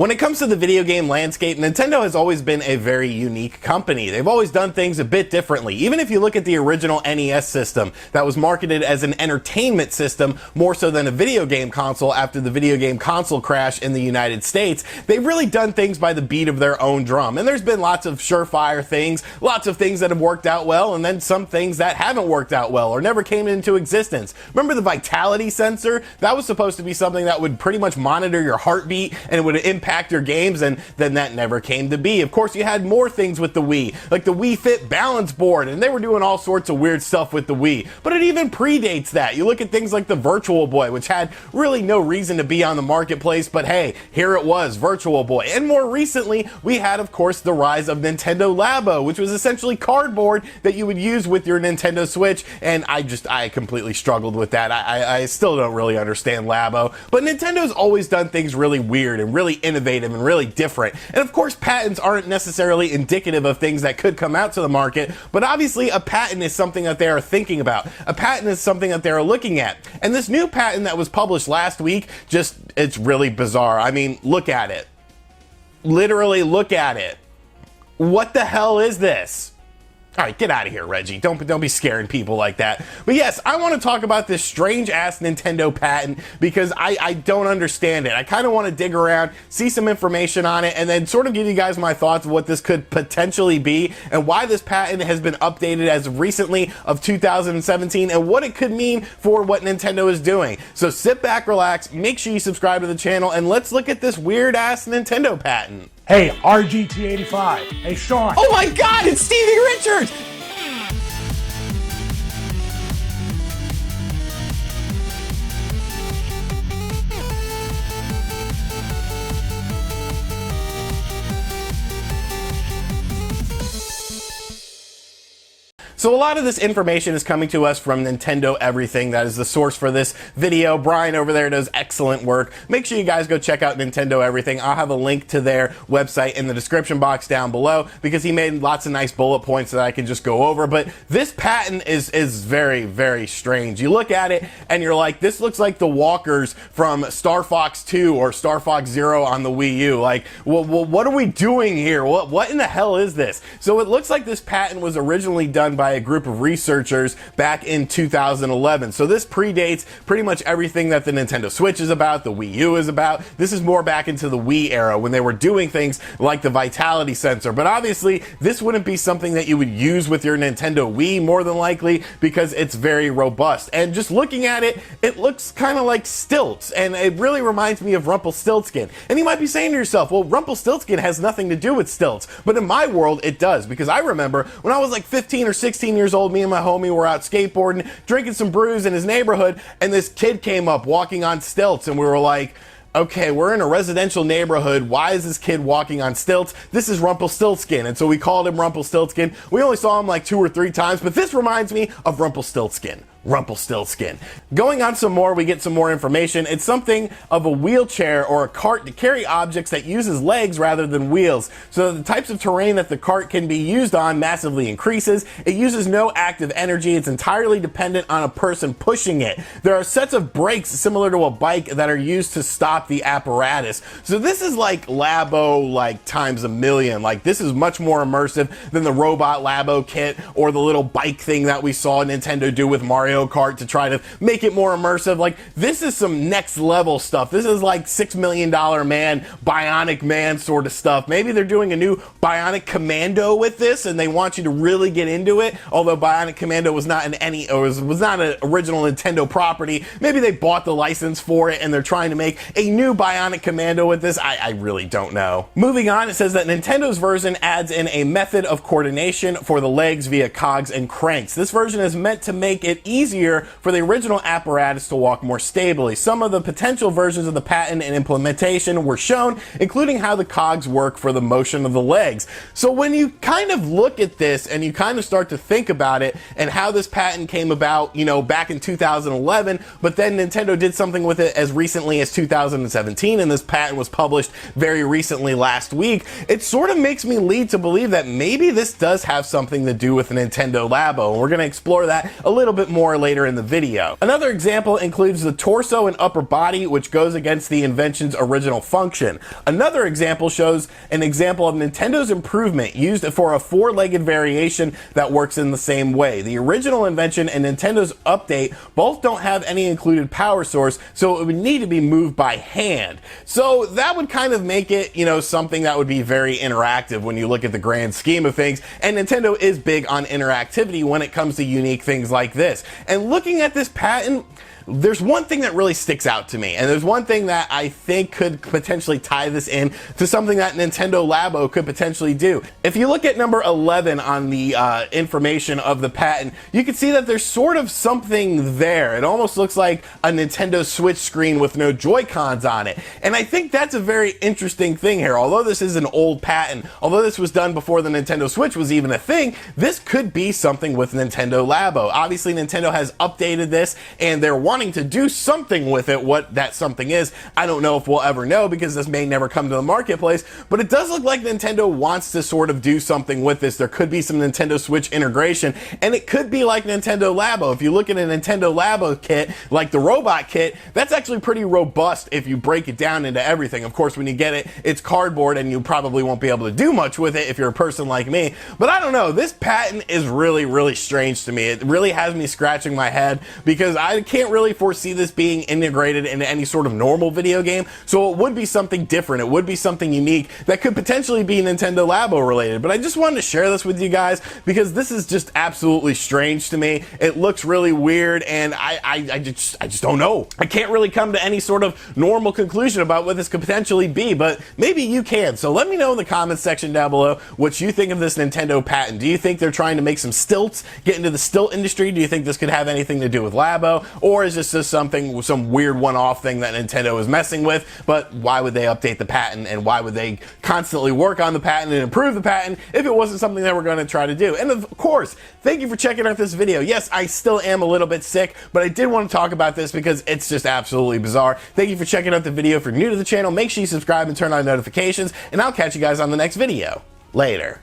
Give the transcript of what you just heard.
When it comes to the video game landscape, Nintendo has always been a very unique company. They've always done things a bit differently. Even if you look at the original NES system that was marketed as an entertainment system more so than a video game console after the video game console crash in the United States, they've really done things by the beat of their own drum. And there's been lots of surefire things, lots of things that have worked out well, and then some things that haven't worked out well or never came into existence. Remember the vitality sensor? That was supposed to be something that would pretty much monitor your heartbeat and it would impact your games, and then that never came to be. Of course, you had more things with the Wii, like the Wii Fit balance board, and they were doing all sorts of weird stuff with the Wii. But it even predates that. You look at things like the Virtual Boy, which had really no reason to be on the marketplace, but hey, here it was, Virtual Boy. And more recently, we had, of course, the rise of Nintendo Labo, which was essentially cardboard that you would use with your Nintendo Switch, and I completely struggled with that. I still don't really understand Labo, but Nintendo's always done things really weird and really innovative and really different. And of course, patents aren't necessarily indicative of things that could come out to the market, but obviously a patent is something that they are thinking about. A patent is something that they're looking at. And this new patent that was published last week, it's really bizarre. I mean, look at it. Literally look at it. What the hell is this? All right, get out of here, Reggie. Don't be scaring people like that. But yes, I want to talk about this strange-ass Nintendo patent because I don't understand it. I kind of want to dig around, see some information on it, and then sort of give you guys my thoughts of what this could potentially be and why this patent has been updated as of recently of 2017 and what it could mean for what Nintendo is doing. So sit back, relax, make sure you subscribe to the channel, and let's look at this weird-ass Nintendo patent. Hey, RGT 85. Hey, Sean. Oh my God, it's Stevie Richards! So a lot of this information is coming to us from Nintendo Everything. That is the source for this video. Brian over there does excellent work. Make sure you guys go check out Nintendo Everything. I'll have a link to their website in the description box down below because he made lots of nice bullet points that I can just go over. But this patent is very, very strange. You look at it and you're like, this looks like the walkers from Star Fox 2 or Star Fox 0 on the Wii U. Like, what are we doing here? What in the hell is this? So it looks like this patent was originally done by a group of researchers back in 2011. So this predates pretty much everything that the Nintendo Switch is about, the Wii U is about. This is more back into the Wii era when they were doing things like the vitality sensor. But obviously, this wouldn't be something that you would use with your Nintendo Wii more than likely because it's very robust. And just looking at it, it looks kind of like stilts. And it really reminds me of Rumpelstiltskin. And you might be saying to yourself, well, Rumpelstiltskin has nothing to do with stilts. But in my world, it does. Because I remember when I was like 15 or 16 years old, me and my homie were out skateboarding, drinking some brews in his neighborhood, and this kid came up walking on stilts, and we were like, okay, we're in a residential neighborhood. Why is this kid walking on stilts? This is Rumpelstiltskin. And so we called him Rumpelstiltskin. We only saw him like 2 or 3 times, but this reminds me of Rumpelstiltskin. Rumpelstiltskin. Going on some more, we get some more information. It's something of a wheelchair or a cart to carry objects that uses legs rather than wheels. So the types of terrain that the cart can be used on massively increases. It uses no active energy. It's entirely dependent on a person pushing it. There are sets of brakes similar to a bike that are used to stop the apparatus. So this is like Labo like times a million. Like this is much more immersive than the robot Labo kit or the little bike thing that we saw Nintendo do with Mario Kart to try to make it more immersive. Like this is some next level stuff. This is like $6 million man, Bionic Man sort of stuff. Maybe they're doing a new Bionic Commando with this and they want you to really get into it. Although Bionic Commando was not was not an original Nintendo property. Maybe they bought the license for it and they're trying to make a new Bionic Commando with this. I really don't know. Moving on, it says that Nintendo's version adds in a method of coordination for the legs via cogs and cranks. This version is meant to make it easier for the original apparatus to walk more stably. Some of the potential versions of the patent and implementation were shown, including how the cogs work for the motion of the legs. So when you kind of look at this and you kind of start to think about it and how this patent came about, you know, back in 2011, but then Nintendo did something with it as recently as 2017, and this patent was published very recently last week, it sort of makes me lead to believe that maybe this does have something to do with Nintendo Labo, and we're going to explore that a little bit more more later in the video. Another example includes the torso and upper body, which goes against the invention's original function. Another example shows an example of Nintendo's improvement used for a four-legged variation that works in the same way. The original invention and Nintendo's update both don't have any included power source, so it would need to be moved by hand. So that would kind of make it, something that would be very interactive when you look at the grand scheme of things, and Nintendo is big on interactivity when it comes to unique things like this. And looking at this patent, there's one thing that really sticks out to me, and there's one thing that I think could potentially tie this in to something that Nintendo Labo could potentially do. If you look at number 11 on the information of the patent, you can see that there's sort of something there. It almost looks like a Nintendo Switch screen with no Joy-Cons on it. And I think that's a very interesting thing here. Although this is an old patent, although this was done before the Nintendo Switch was even a thing, this could be something with Nintendo Labo. Obviously, Nintendo has updated this, and they're wanting to do something with it. What that something is, I don't know if we'll ever know, because this may never come to the marketplace, but it does look like Nintendo wants to sort of do something with this. There could be some Nintendo Switch integration, and it could be like Nintendo Labo. If you look at a Nintendo Labo kit, like the robot kit, that's actually pretty robust if you break it down into everything. Of course, when you get it, it's cardboard, and you probably won't be able to do much with it if you're a person like me, but I don't know. This patent is really, really strange to me. It really has me scratching my head, because I can't really foresee this being integrated into any sort of normal video game, so it would be something different. It would be something unique that could potentially be Nintendo Labo related. But I just wanted to share this with you guys because this is just absolutely strange to me. It looks really weird, and I just don't know. I can't really come to any sort of normal conclusion about what this could potentially be, but maybe you can. So let me know in the comments section down below what you think of this Nintendo patent. Do you think they're trying to make some stilts, get into the stilt industry? Do you think this could have anything to do with Labo, or is this just some weird one-off thing that Nintendo is messing with? But why would they update the patent, and why would they constantly work on the patent and improve the patent if it wasn't something that we're going to try to do? And of course, thank you for checking out this video. Yes, I still am a little bit sick, but I did want to talk about this because it's just absolutely bizarre. Thank you for checking out the video. If you're new to the channel, make sure you subscribe and turn on notifications, and I'll catch you guys on the next video. Later.